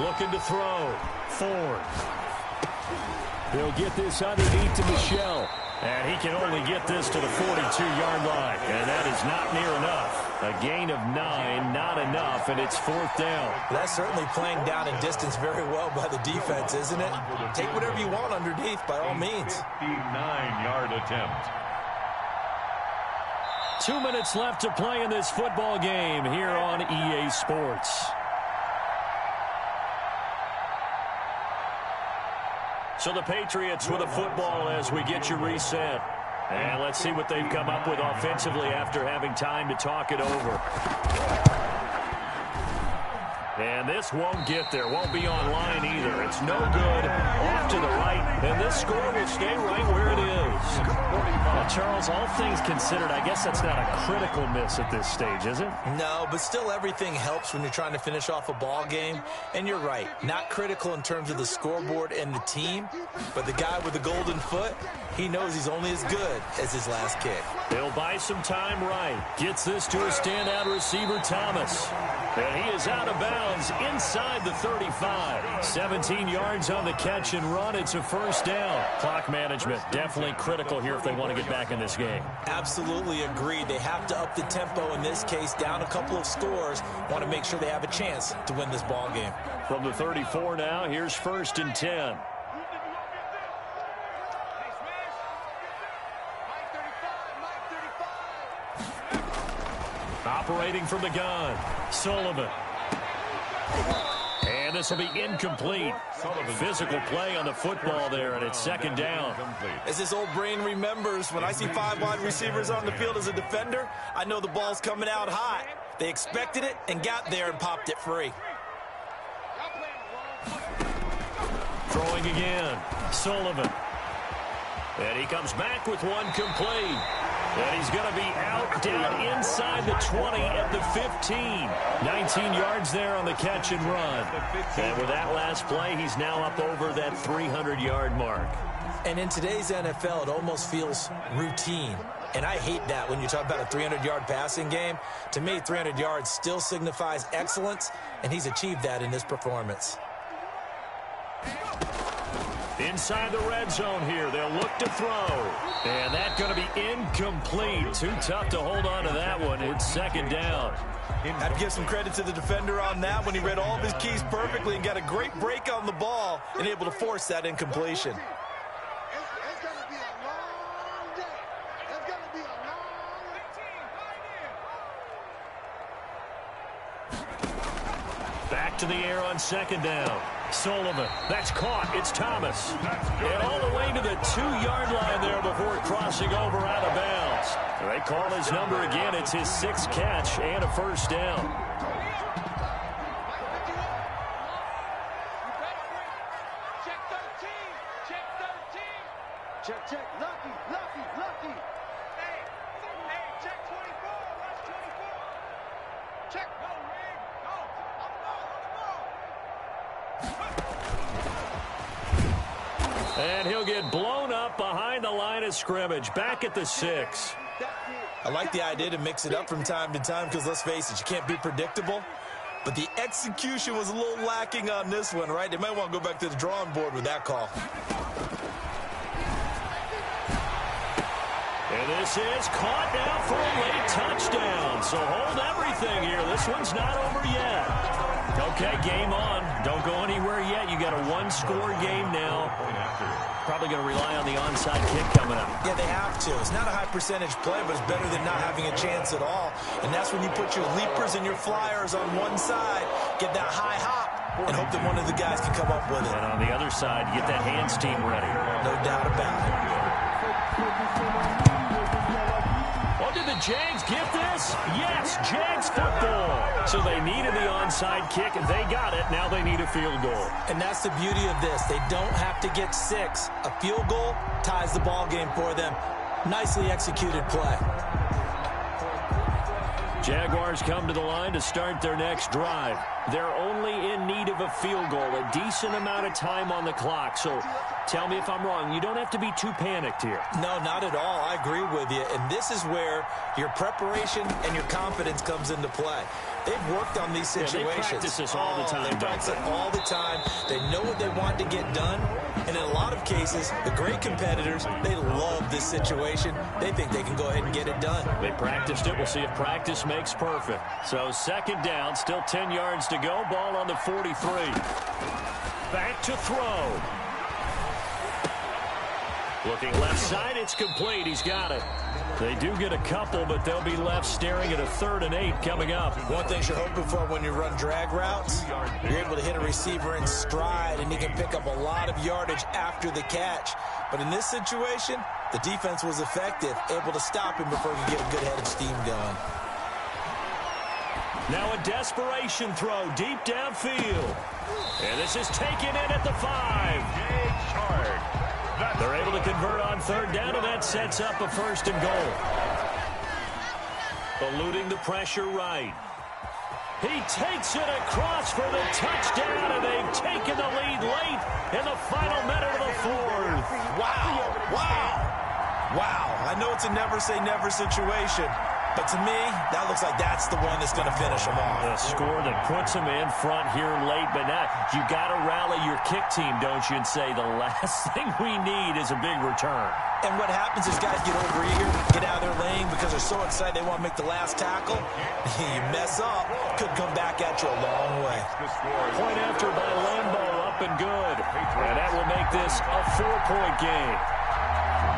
Looking to throw. Ford. He'll get this underneath to Michelle. And he can only get this to the 42-yard line. And that is not near enough. A gain of 9, not enough, and it's 4th down. That's certainly playing down in distance very well by the defense, isn't it? Take whatever you want underneath, by all means. 59-yard attempt. 2 minutes left to play in this football game here on EA Sports. So the Patriots with a football as we get you reset. And let's see what they've come up with offensively after having time to talk it over. And this won't get there. Won't be online either. It's no good. Off to the right. And this score will stay right where it is. Well, Charles, all things considered, I guess that's not a critical miss at this stage, is it? No, but still everything helps when you're trying to finish off a ball game. And you're right. Not critical in terms of the scoreboard and the team. But the guy with the golden foot, he knows he's only as good as his last kick. He'll buy some time right. Gets this to a standout receiver, Thomas. And he is out of bounds inside the 35. 17 yards on the catch and run. It's a first down. Clock management definitely critical here if they want to get back in this game. Absolutely agreed. They have to up the tempo in this case, down a couple of scores. Want to make sure they have a chance to win this ball game. From the 34 now, here's 1st and 10. Operating from the gun, Sullivan. And this will be incomplete. Physical play on the football there, and it's 2nd down. As this old brain remembers, when I see 5 wide receivers on the field as a defender, I know the ball's coming out hot. They expected it and got there and popped it free. Throwing again, Sullivan. And he comes back with one complete. And he's going to be outdid inside the 20 at the 15. 19 yards there on the catch and run. And with that last play, he's now up over that 300-yard mark. And in today's NFL, it almost feels routine. And I hate that when you talk about a 300-yard passing game. To me, 300 yards still signifies excellence, and he's achieved that in this performance. Inside the red zone here, they'll look to throw. And that's going to be incomplete. Too tough to hold on to that one. It's 2nd down. I'd give some credit to the defender on that when he read all of his keys perfectly and got a great break on the ball and able to force that incompletion. It's going to be a long day. It's going to be a long Back to the air on 2nd down. Sullivan. That's caught. It's Thomas. And all the way to the 2-yard line there before crossing over out of bounds. They call his number again. It's his 6th catch and a first down. Check 13. Check 13. Check. Lucky. Hey, check 24. Watch 24. Check. Go, Rig. Go. On the ball. And he'll get blown up behind the line of scrimmage. Back at the 6. I like the idea to mix it up from time to time because, let's face it, you can't be predictable. But the execution was a little lacking on this one, right? They might want to go back to the drawing board with that call. And this is caught now for a late touchdown. So hold everything here. This one's not over yet. Okay, game on. Don't go anywhere yet. You got a 1-score game now. Probably going to rely on the onside kick coming up. Yeah, they have to. It's not a high percentage play, but it's better than not having a chance at all. And that's when you put your leapers and your flyers on one side, get that high hop, and hope that one of the guys can come up with it. And on the other side, you get that hands team ready. No doubt about it. Oh, did the Jags get this? Yes, Jags football. So they needed the onside kick. They got it. Now they need a field goal. And that's the beauty of this. They don't have to get 6. A field goal ties the ball game for them. Nicely executed play. Jaguars come to the line to start their next drive. They're only in need of a field goal, a decent amount of time on the clock. So tell me if I'm wrong. You don't have to be too panicked here. No, not at all. I agree with you. And this is where your preparation and your confidence comes into play. They've worked on these situations. They practice this all the time. They practice it all the time. They know what they want to get done. And in a lot of cases, the great competitors, they love this situation. They think they can go ahead and get it done. They practiced it. We'll see if practice makes perfect. So 2nd down, still 10 yards to go. Ball on the 43. Back to throw. Looking left side, it's complete. He's got it. They do get a couple, but they'll be left staring at a 3rd and 8 coming up. One thing you're hoping for when you run drag routes, you're able to hit a receiver in stride, and he can pick up a lot of yardage after the catch. But in this situation, the defense was effective, able to stop him before he could get a good head of steam going. Now a desperation throw deep downfield. And this is taken in at the 5. They're able to convert on 3rd down, and that sets up a 1st and goal. Eluding the pressure right. He takes it across for the touchdown, and they've taken the lead late in the final minute of the 4th. Wow. I know it's a never-say-never situation, but to me, that looks like that's the one that's going to finish them off. A score that puts them in front here late, but now you got to rally your kick team, don't you, and say the last thing we need is a big return. And what happens is guys get overeager, get out of their lane because they're so excited they want to make the last tackle. You mess up, could come back at you a long way. Point after by Lambo, up and good. And that will make this a 4-point game.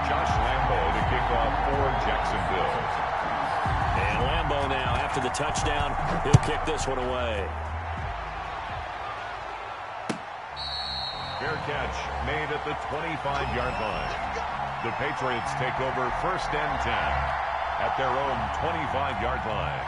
Josh Lambo to kick off for Jacksonville. And Lambo now, after the touchdown, he'll kick this one away. Fair catch made at the 25-yard line. The Patriots take over 1st and 10 at their own 25-yard line.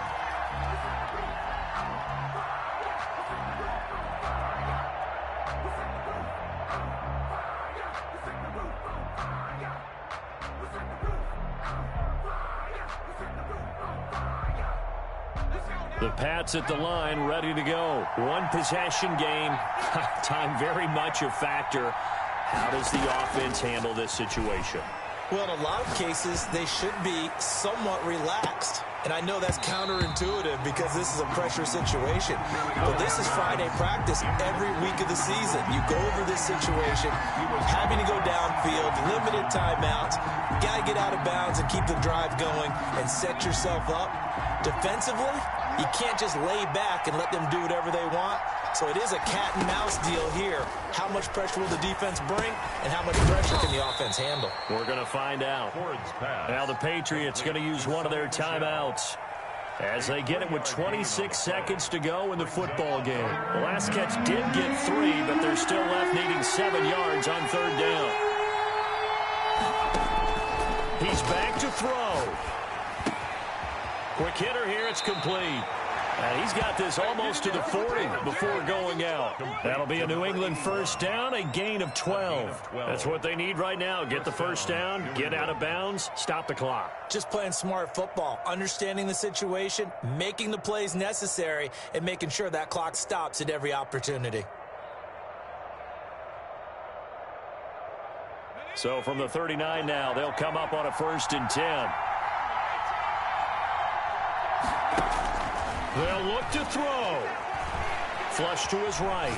The Pats at the line, ready to go. One possession game. Time very much a factor. How does the offense handle this situation? Well, in a lot of cases, they should be somewhat relaxed. And I know that's counterintuitive because this is a pressure situation. But this is Friday practice every week of the season. You go over this situation, having to go downfield, limited timeouts. You got to get out of bounds and keep the drive going and set yourself up. Defensively, you can't just lay back and let them do whatever they want. So it is a cat and mouse deal here. How much pressure will the defense bring, and how much pressure can the offense handle? We're going to find out. Now the Patriots going to use one of their timeouts as they get it with 26 seconds to go in the football game. The last catch did get 3, but they're still left needing 7 yards on 3rd down. He's back to throw. Quick hitter here, it's complete. And he's got this almost to the 40 before going out. That'll be a New England 1st down, a gain of 12. That's what they need right now. Get the 1st down, get out of bounds, stop the clock. Just playing smart football, understanding the situation, making the plays necessary, and making sure that clock stops at every opportunity. So from the 39 now, they'll come up on a 1st and 10. They'll look to throw. Flush to his right.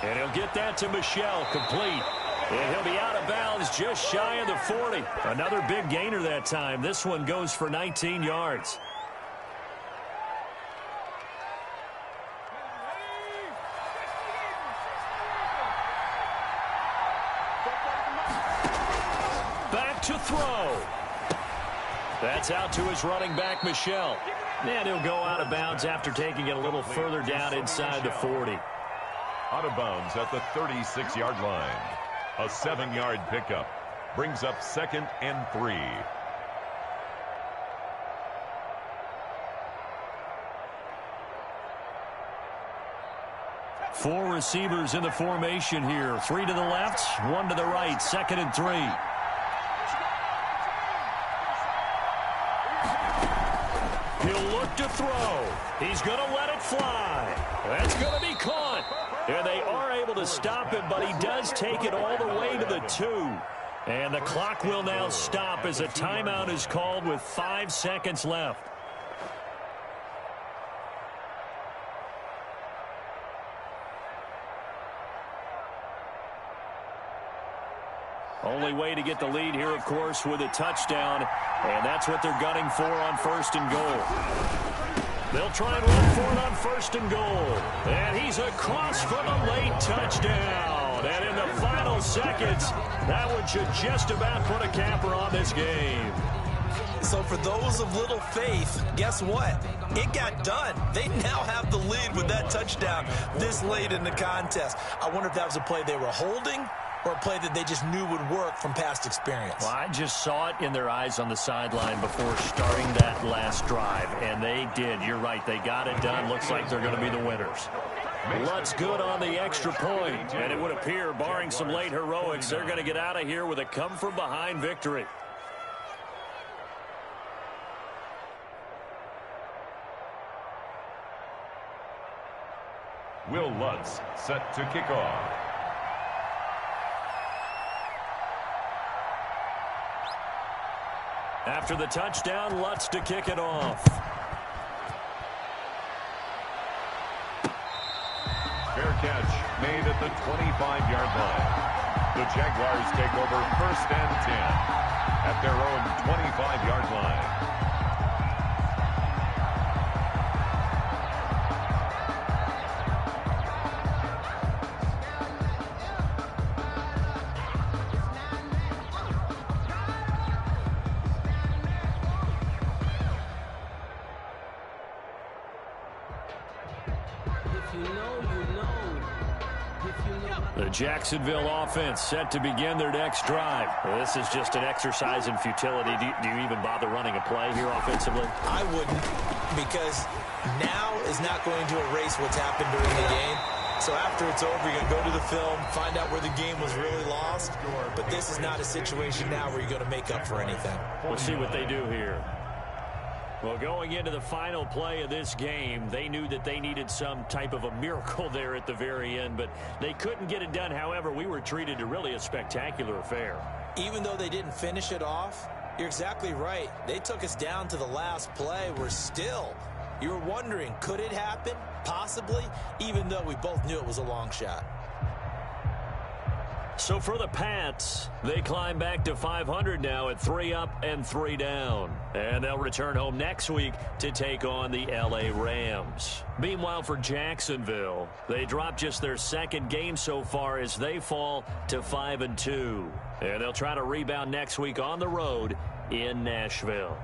And he'll get that to Michel, complete. And he'll be out of bounds just shy of the 40. Another big gainer that time. This one goes for 19 yards. Back to throw. That's out to his running back, Michel. And he'll go out of bounds after taking it a little further down inside the 40. Out of bounds at the 36-yard line. A 7-yard pickup brings up 2nd and 3. Four receivers in the formation here. 3 to the left, 1 to the right. 2nd and 3. He'll look to throw. He's going to let it fly. That's going to be caught. And they are able to stop him, but he does take it all the way to the 2. And the clock will now stop as a timeout is called with 5 seconds left. Only way to get the lead here, of course, with a touchdown. And that's what they're gunning for on 1st and goal. They'll try and run for it on 1st and goal. And he's across for the late touchdown. And in the final seconds, that one should just about put a capper on this game. So for those of little faith, guess what? It got done. They now have the lead with that touchdown this late in the contest. I wonder if that was a play they were holding or a play that they just knew would work from past experience. Well, I just saw it in their eyes on the sideline before starting that last drive, and they did. You're right. They got it done. Looks like they're going to be the winners. Lutz good on the extra point, and it would appear, barring some late heroics, they're going to get out of here with a come-from-behind victory. Will Lutz set to kick off. After the touchdown, Lutz to kick it off. Fair catch made at the 25-yard line. The Jaguars take over 1st and 10 at their own 25-yard line. The Jacksonville offense set to begin their next drive. Well, this is just an exercise in futility. Do you even bother running a play here offensively? I wouldn't, because now is not going to erase what's happened during the game. So after it's over, you're going to go to the film, find out where the game was really lost. But this is not a situation now where you're going to make up for anything. We'll see what they do here. Well, going into the final play of this game, they knew that they needed some type of a miracle there at the very end, but they couldn't get it done. However, we were treated to really a spectacular affair. Even though they didn't finish it off, you're exactly right. They took us down to the last play. We're still, you were wondering, could it happen? Possibly, even though we both knew it was a long shot. So for the Pats, they climb back to 500 now at 3 up and 3 down. And they'll return home next week to take on the LA Rams. Meanwhile, for Jacksonville, they drop just their second game so far as they fall to 5-2. And they'll try to rebound next week on the road in Nashville.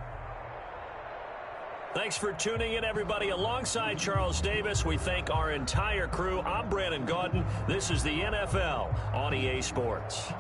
Thanks for tuning in, everybody. Alongside Charles Davis, we thank our entire crew. I'm Brandon Gaudin. This is the NFL on EA Sports.